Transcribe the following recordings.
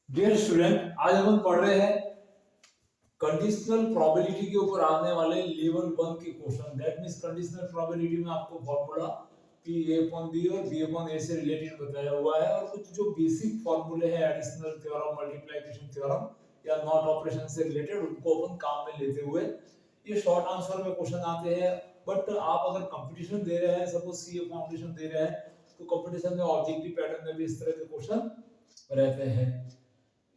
Dear student, आज हम पढ़ रहे हैं कंडीशनल प्रोबेबिलिटी के ऊपर आने वाले लेवल 1 के question. That means conditional probability में आपको formula P A upon B और बी अपॉन ए से रिलेटेड बताया हुआ है और कुछ जो बेसिक फॉर्मूले हैं एडिशनल थ्योरम, मल्टीप्लिकेशन थ्योरम या नॉट ऑपरेशन से रिलेटेड, उनको अपन काम में लेते हुए ये शॉर्ट आंसर में क्वेश्चन आते हैं। बट आप अगर कंपटीशन दे रहे हैं, सपोज सीए कंपटीशन दे रहे हैं, तो कंपटीशन में ऑब्जेक्टिव पैटर्न में भी इस तरह के क्वेश्चन रहते हैं।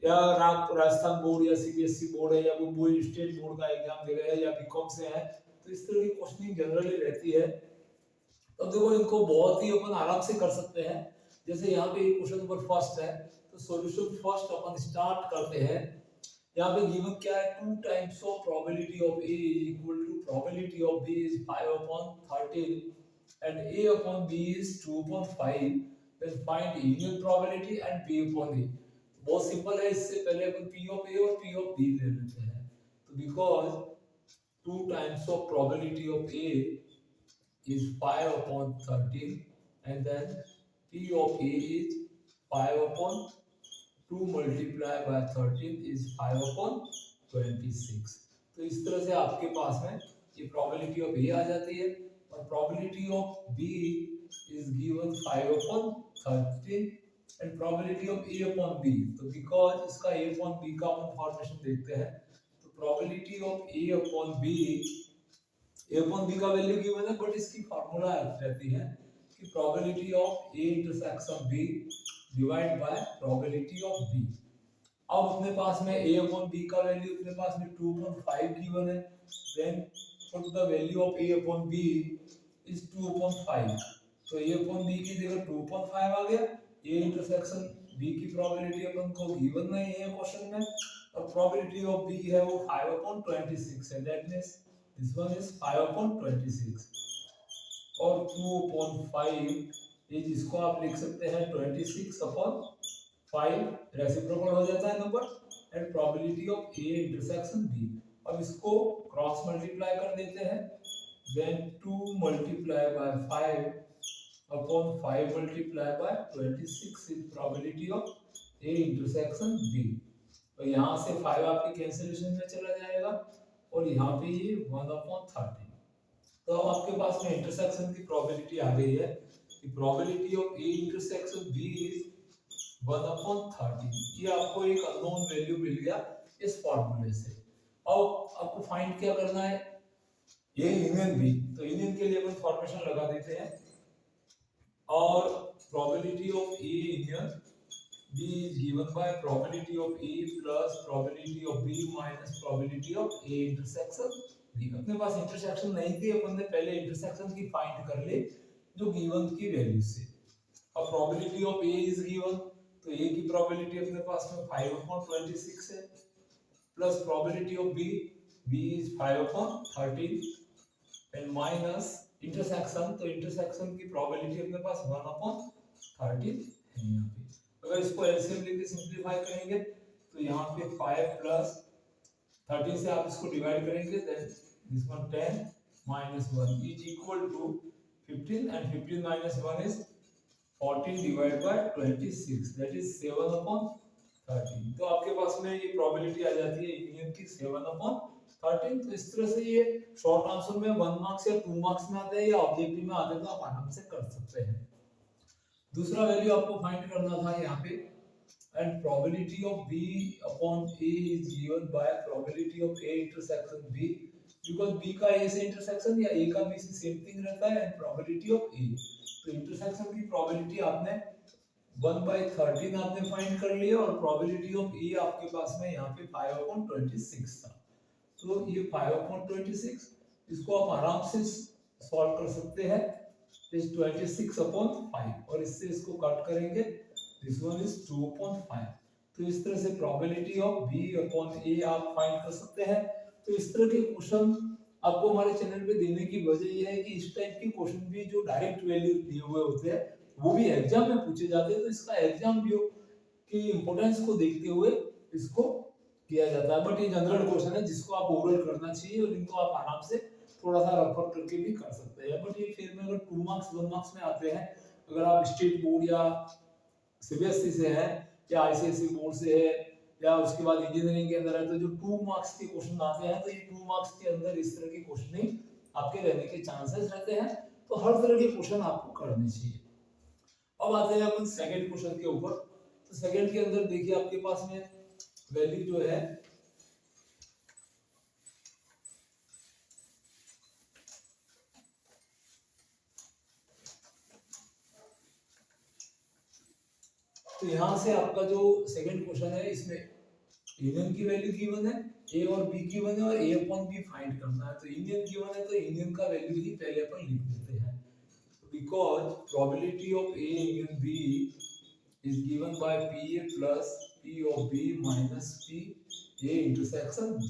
या राजस्थान बोर्ड या सीबीएसई बोर्ड है या कोई स्टेट बोर्ड का एग्जाम दे रहे हैं या बीकॉम से है, तो इस तरह की क्वेश्चनिंग जनरली रहती है। तब देखो इनको बहुत ही अपन आराम से कर सकते हैं। जैसे यहाँ पे क्वेश्चन नंबर फर्स्ट है, तो सॉल्यूशन फर्स्ट अपन स्टार्ट करते हैं। यहाँ पे गिवन क्या है, 2 times of probability of A is equal to probability of B is 5 upon 13 and a upon b is 2 upon 5, then find union probability and p upon a। बहुत simple है, इससे पहले अपन p ऑफ a और p of b ले लेते हैं। तो because 2 times of probability of a is 5 upon 13 and then p of a is 5 upon 2 multiplied by 13 is 5 upon 26। तो इस तरह से आपके पास में ये प्रोबेबिलिटी ऑफ ए आ जाती है और probability of B is given 5 upon 13 and probability of A upon B. तो बिकॉज इसका ए अपॉन बी का अपन फॉर्मेशन देखते हैं, तो probability of A upon B, A upon B का वैल्यू गिवन है बट इसकी फार्मूला रहती है कि probability of A intersection B divide by probability of B. अब अपने पास में a upon b का वैल्यू अपने पास में 2.5 गिवन है, then put the value of a upon b is 2.5। तो a upon b की जगह 2.5 आ गया। a इंटरसेक्शन b की प्रोबेबिलिटी अपन को गिवन नहीं है क्वेश्चन में, और प्रोबेबिलिटी ऑफ b है वो 5 upon 26 है। That means this one is 5 upon 26 और 2.5 ये जिसको आप लिख सकते हैं 26 upon 5 रेसिप्रोकल हो जाता है number, and probability of A intersection B. अब इसको क्रॉस मल्टीप्लाई कर देते हैं, then 2 multiply by 5 upon 5 multiply by 26 is probability of A intersection B. तो यहाँ से 5 आपके कैंसिलेशन में चला जाएगा और यहाँ पे ये 1 अपॉन 30। तो अब आपके पास में इंटरसेक्शन की प्रोबेबिलिटी आ गई है कि probability of A intersection B is 1 upon 30। ये आपको एक अननोन वैल्यू मिल गया इस फॉर्मूले से। अब आपको फाइंड क्या करना है, ये यूनियन बी। तो यूनियन के लिए अपन फॉर्मेशन लगा देते हैं और probability of A union B is given by probability of A plus probability of B minus probability of A intersection B. अपने पास इंटरसेक्शन नहीं थी, अपन ने पहले इंटरसेक्शन की फाइंड कर ली जो गिवन की वैल्यू से। अब probability of A is given, तो ए की प्रोबेबिलिटी अपने पास में 5 upon 26 है, plus probability of B, B is 5 upon 13 and minus intersection, तो इंटरसेक्शन की प्रोबेबिलिटी अपने पास 1 upon 13 है यहाँ पे। अगर इसको एलसीएम लेके सिंपलीफाई करेंगे तो यहाँ पे 5 प्लस 13 से आप इसको डिवाइड करेंगे, then this one 10 minus 1 is equal to 15 and 15 minus 1 is 14 divided by 26, that is 7 upon 13। तो आपके पास में ये प्रोबेबिलिटी आ जाती है यूनियन की 7 upon 13। तो इस तरह से ये शॉर्ट आंसर में 1 मार्क्स या 2 मार्क्स में आते हैं या ऑब्जेक्टिव में आते हैं, तो आप आराम से कर सकते हैं। दूसरा वैल्यू आपको फाइंड करना था यहाँ पे, and probability of b upon a is given by probability of a intersection b, because b का a से इंटरसेक्शन या a का b से सेम थिंग रहता है, एंड प्रोबेबिलिटी ऑफ a। तो इंटरसेक्शन की प्रोबेबिलिटी आपने 1/13 आपने फाइंड कर लिया और प्रोबेबिलिटी ऑफ ए आपके पास में यहाँ पे 5 upon 26 था। तो ये 5 upon 26 इसको आप आराम से सॉल्व कर सकते हैं, इस 26 upon 5 और इससे इसको कट करेंगे, दिस वन इज 2 upon 5। तो इस तरह से probability of b upon a आप फाइंड कर सकते हैं। तो इस तरह के क्वेश्चन आपको हमारे चैनल पे देने की वजह यह है कि इस टाइप के क्वेश्चन भी जो डायरेक्ट वैल्यू दिए हुए होते हैं वो भी एग्जाम में पूछे जाते हैं, तो इसका एग्जाम व्यू की इंपॉर्टेंस को देखते हुए इसको किया जाता है। बट ये जनरल क्वेश्चन है जिसको आप ओरल करना चाहिए और इनको आप आराम से थोड़ा सा रेफर करके भी कर सकते हैं। बट ये फिर में अगर 2 मार्क्स 1 मार्क्स में आते हैं, अगर आप स्टेट बोर्ड या सीबीएसई से है या आईसीएसई बोर्ड से है या उसके बाद इंजीनियरिंग के अंदर है, तो जो 2 मार्क्स के क्वेश्चन आते हैं तो ये 2 मार्क्स के अंदर इस तरह की क्वेश्चनिंग आपके रहने के चांसेस रहते हैं। तो हर तरह के क्वेश्चन आपको करने चाहिए। अब आते हैं अपन सेकंड क्वेश्चन के ऊपर। तो सेकंड के अंदर देखिए आपके पास में वैल्यू जो है तो यहाँ से आपका जो सेकंड क्वेश्चन है इसमें इंडियन की वैल्यू गिवन है, ए और बी गिवन है और ए अपॉन बी फाइंड करना है। तो इंडियन गिवन है तो इंडियन का वैल्यू ही पहले अपन लिख देते हैं। Because probability of A Indian B is given by PA plus P of B minus P A intersection B।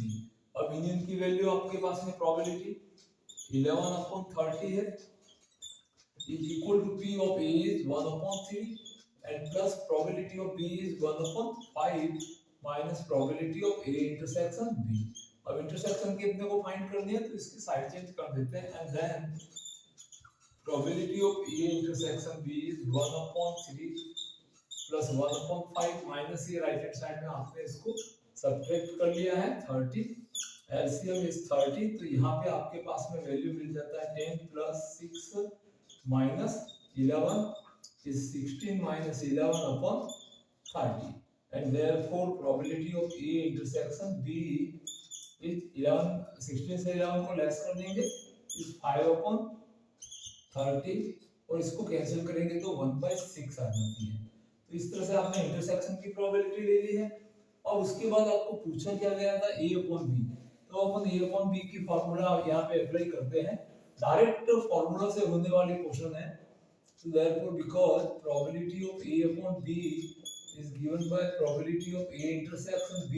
अब इंडियन की वैल्यू आपके पास में प्रोबेबिलिटी 11/30 है is equal to P of A is 1/3 and plus probability of B is 1/5 minus probability of A intersection B। अब intersection की अपने को find करनी है तो इसकी साइड चेंज कर देते हैं and then probability of A intersection B is 1/3 plus 1/5 minus ये राइट हैंड साइड में आपने इसको सब्ट्रैक्ट कर लिया है 30, एलसीएम इज 30। तो यहाँ पे आपके पास में वैल्यू मिल जाता है 10 plus 6 minus 11 is 16 minus 11/30 and therefore probability of A intersection B is 11। 16 से 11 को लेस कर देंगे इज 5/30 और इसको कैंसिल करेंगे तो 1/6 आ जाती है। तो इस तरह से आपने इंटरसेक्शन की प्रोबेबिलिटी ले ली है। और उसके बाद आपको पूछा क्या गया था a अपॉन b। तो अपन a अपॉन b की फार्मूला यहाँ पे अप्लाई करते हैं, डायरेक्ट फार्मूला से होने वाले क्वेश्चन है। तो therefore because probability of a upon b is given by probability of a intersection b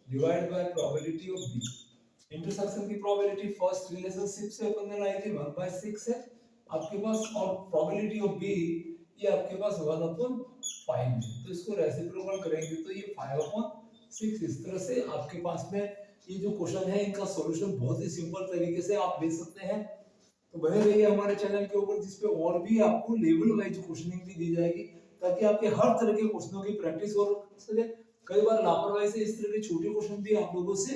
divide by probability of b। Intersection की प्रोबेबिलिटी फर्स्ट रिलेशनशिप से अपन ने लाई थी 1/6 है आपके पास, और प्रोबेबिलिटी ऑफ b ये आपके पास 1/5 है। तो इसको रेसिप्रोकल करेंगे तो ये 5/6। इस तरह से आपके पास में ये जो क्वेश्चन है इनका सॉल्यूशन बहुत ही सिंपल तरीके से आप दे सकते हैं। तो बने रहिए हमारे चैनल के ऊपर जिसपे और भी आपको लेवल वाइज क्वेश्चनिंग भी दी जाएगी ताकि आपके हर तरह के क्वेश्चनों की प्रैक्टिस हो सके। कई बार लापरवाही से इस तरह के छोटे क्वेश्चन भी आप लोगों से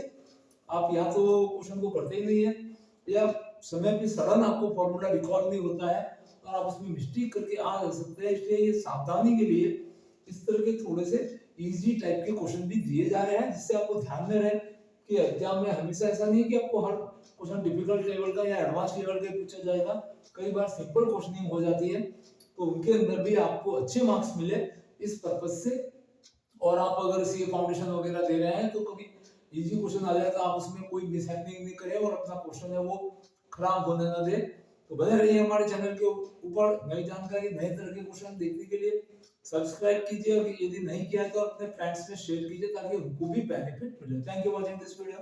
आप या तो क्वेश्चन को करते ही नहीं है या समय पे सडन आपको फॉर्मूला रिकॉल नहीं होता है और आप उसमें मिस्टेक करके आ जा सकते हैं। इसलिए ये सावधानी के लिए इस तरह के थोड़े से इजी टाइप के क्वेश्चन भी दिए जा रहे हैं जिससे आपको ध्यान में रहे कि एग्जाम में हमेशा ऐसा नहीं है कि आपको हर क्वेश्चन डिफिकल्ट लेवल का या एडवांस लेवल का पूछा जाएगा। कई बार सिंपल क्वेश्चनिंग हो जाती है तो उनके अंदर भी आपको अच्छे मार्क्स मिले इस पर्पज से। और आप अगर सीए फाउंडेशन वगैरह दे रहे हैं तो कभी इजी क्वेश्चन आ जाए तो आप उसमें कोई मिसहैपनिंग नहीं करें और अपना क्वेश्चन है वो खराब होने ना दे। तो बने रहिए हमारे चैनल के ऊपर नई जानकारी नए तरह के क्वेश्चन देखने के लिए। सब्सक्राइब कीजिए और यदि नहीं किया तो अपने फ्रेंड्स में शेयर कीजिए ताकि उनको भी बेनिफिट मिले। Thank you for watching this video.